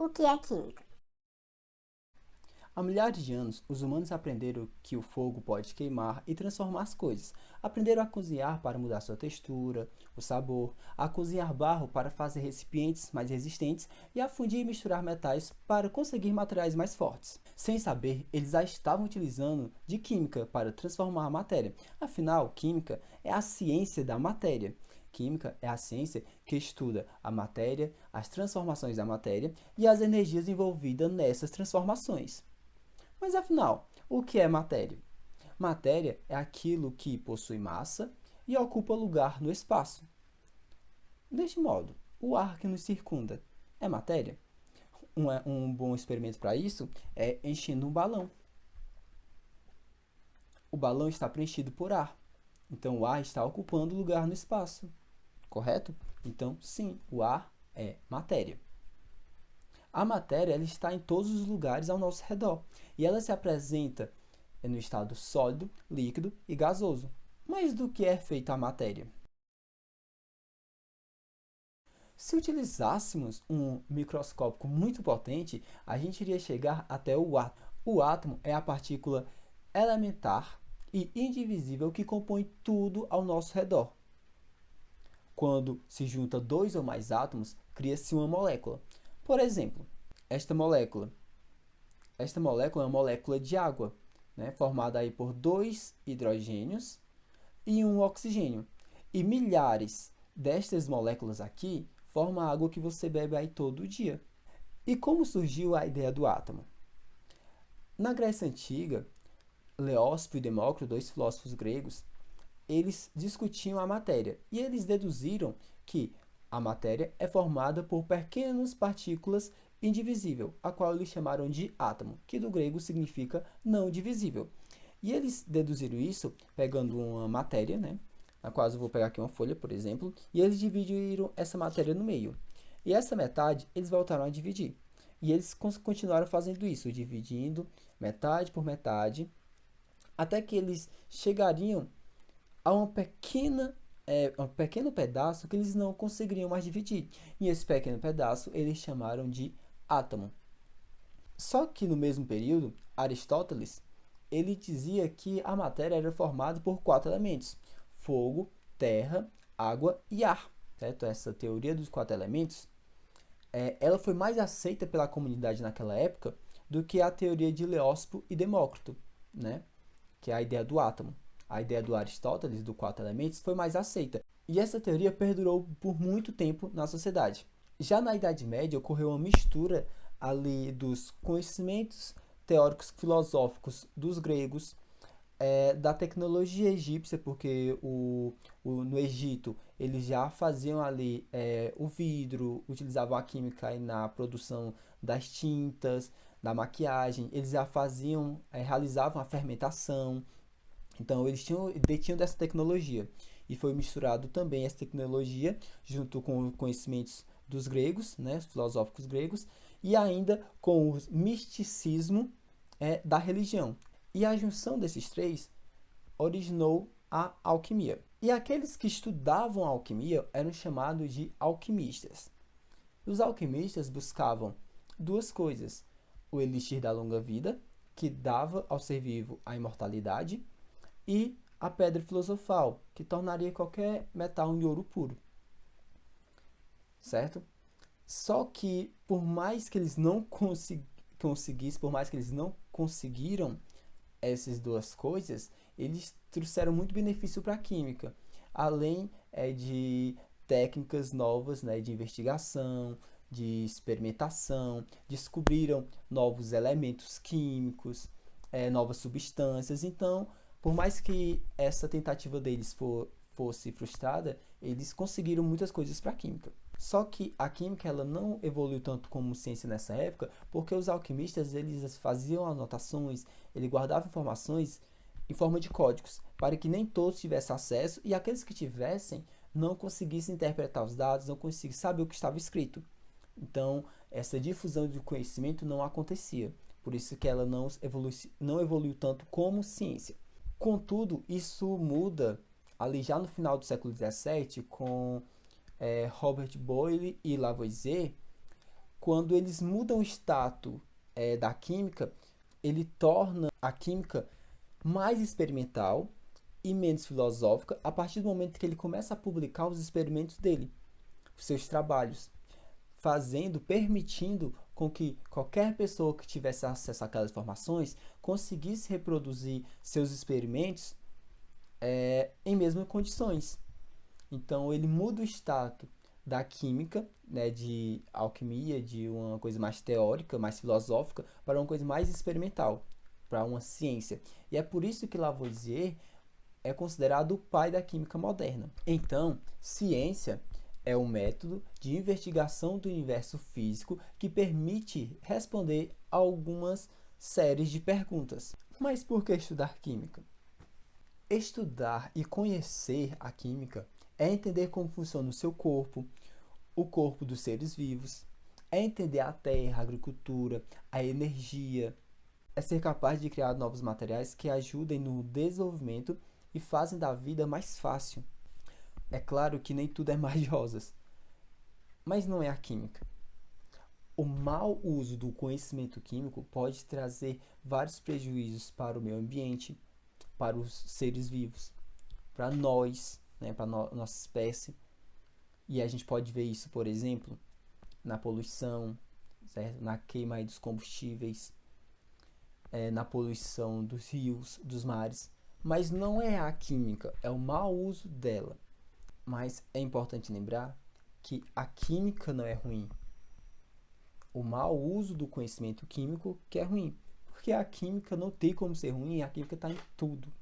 O que é química? Há milhares de anos, os humanos aprenderam que o fogo pode queimar e transformar as coisas. Aprenderam a cozinhar para mudar sua textura, o sabor, a cozinhar barro para fazer recipientes mais resistentes e a fundir e misturar metais para conseguir materiais mais fortes. Sem saber, eles já estavam utilizando de química para transformar a matéria. Afinal, química é a ciência da matéria. Química é a ciência que estuda a matéria, as transformações da matéria e as energias envolvidas nessas transformações. Mas afinal, o que é matéria? Matéria é aquilo que possui massa e ocupa lugar no espaço. Deste modo, o ar que nos circunda é matéria? Um bom experimento para isso é enchendo um balão. O balão está preenchido por ar, então o ar está ocupando lugar no espaço, correto? Então, sim, o ar é matéria. A matéria ela está em todos os lugares ao nosso redor e ela se apresenta no estado sólido, líquido e gasoso. Mas do que é feita a matéria? Se utilizássemos um microscópio muito potente, a gente iria chegar até o átomo. O átomo é a partícula elementar e indivisível que compõe tudo ao nosso redor. Quando se junta dois ou mais átomos, cria-se uma molécula. Por exemplo, esta molécula. Esta molécula é uma molécula de água, né, formada aí por dois hidrogênios e um oxigênio. E milhares destas moléculas aqui formam a água que você bebe aí todo dia. E como surgiu a ideia do átomo? Na Grécia Antiga, Leóspo e Demócrito, dois filósofos gregos, eles discutiam a matéria e eles deduziram que a matéria é formada por pequenas partículas indivisível, a qual eles chamaram de átomo, que do grego significa não divisível. E eles deduziram isso pegando uma matéria, né? Na qual eu vou pegar aqui uma folha, por exemplo, e eles dividiram essa matéria no meio. E essa metade eles voltaram a dividir. E eles continuaram fazendo isso, dividindo metade por metade, até que eles chegariam a um pequeno pedaço que eles não conseguiriam mais dividir. E esse pequeno pedaço eles chamaram de átomo. Só que no mesmo período, Aristóteles ele dizia que a matéria era formada por quatro elementos: fogo, terra, água e ar. Certo? Essa teoria dos quatro elementos ela foi mais aceita pela comunidade naquela época do que a teoria de Leóspo e Demócrito, né? Que é a ideia do átomo. A ideia do Aristóteles, do quatro elementos, foi mais aceita. E essa teoria perdurou por muito tempo na sociedade. Já na Idade Média, ocorreu uma mistura ali dos conhecimentos teóricos filosóficos dos gregos, da tecnologia egípcia, porque no Egito eles já faziam ali o vidro, utilizavam a química aí na produção das tintas, da maquiagem, eles já faziam, realizavam a fermentação, então eles detinham dessa tecnologia. E foi misturado também essa tecnologia junto com conhecimentos dos gregos, né, filosóficos gregos, e ainda com o misticismo da religião. E a junção desses três originou a alquimia. E aqueles que estudavam a alquimia eram chamados de alquimistas. Os alquimistas buscavam duas coisas: o elixir da longa vida, que dava ao ser vivo a imortalidade, e a pedra filosofal, que tornaria qualquer metal em ouro puro, certo? Só que por mais que eles não conseguissem, por mais que eles não conseguiram essas duas coisas, eles trouxeram muito benefício para a química, além de técnicas novas, né, de investigação, de experimentação, descobriram novos elementos químicos, novas substâncias. Então, por mais que essa tentativa deles fosse frustrada, eles conseguiram muitas coisas para a química. Só que a química ela não evoluiu tanto como ciência nessa época, porque os alquimistas eles faziam anotações, eles guardavam informações em forma de códigos, para que nem todos tivessem acesso e aqueles que tivessem não conseguissem interpretar os dados, não conseguissem saber o que estava escrito. Então, essa difusão de conhecimento não acontecia. Por isso que ela não evoluiu tanto como ciência. Contudo, isso muda ali já no final do século XVII com Robert Boyle e Lavoisier, Quando eles mudam o status da química, ele torna a química mais experimental e menos filosófica a partir do momento que ele começa a publicar os experimentos dele, os seus trabalhos, permitindo com que qualquer pessoa que tivesse acesso àquelas informações conseguisse reproduzir seus experimentos em mesmas condições. Então ele muda o status da química, né, de alquimia, de uma coisa mais teórica, mais filosófica, para uma coisa mais experimental, para uma ciência. E é por isso que Lavoisier é considerado o pai da química moderna. Então, ciência é um método de investigação do universo físico que permite responder a algumas séries de perguntas. Mas por que estudar química? Estudar e conhecer a química é entender como funciona o seu corpo, o corpo dos seres vivos, é entender a terra, a agricultura, a energia, é ser capaz de criar novos materiais que ajudem no desenvolvimento e fazem da vida mais fácil. É claro que nem tudo é mar de rosas, mas não é a química. O mau uso do conhecimento químico pode trazer vários prejuízos para o meio ambiente, para os seres vivos, para nós, né, para nossa espécie. E a gente pode ver isso, por exemplo, na poluição, certo? Na queima dos combustíveis, na poluição dos rios, dos mares. Mas não é a química, é o mau uso dela. Mas é importante lembrar que a química não é ruim. O mau uso do conhecimento químico que é ruim. Porque a química não tem como ser ruim, a química está em tudo.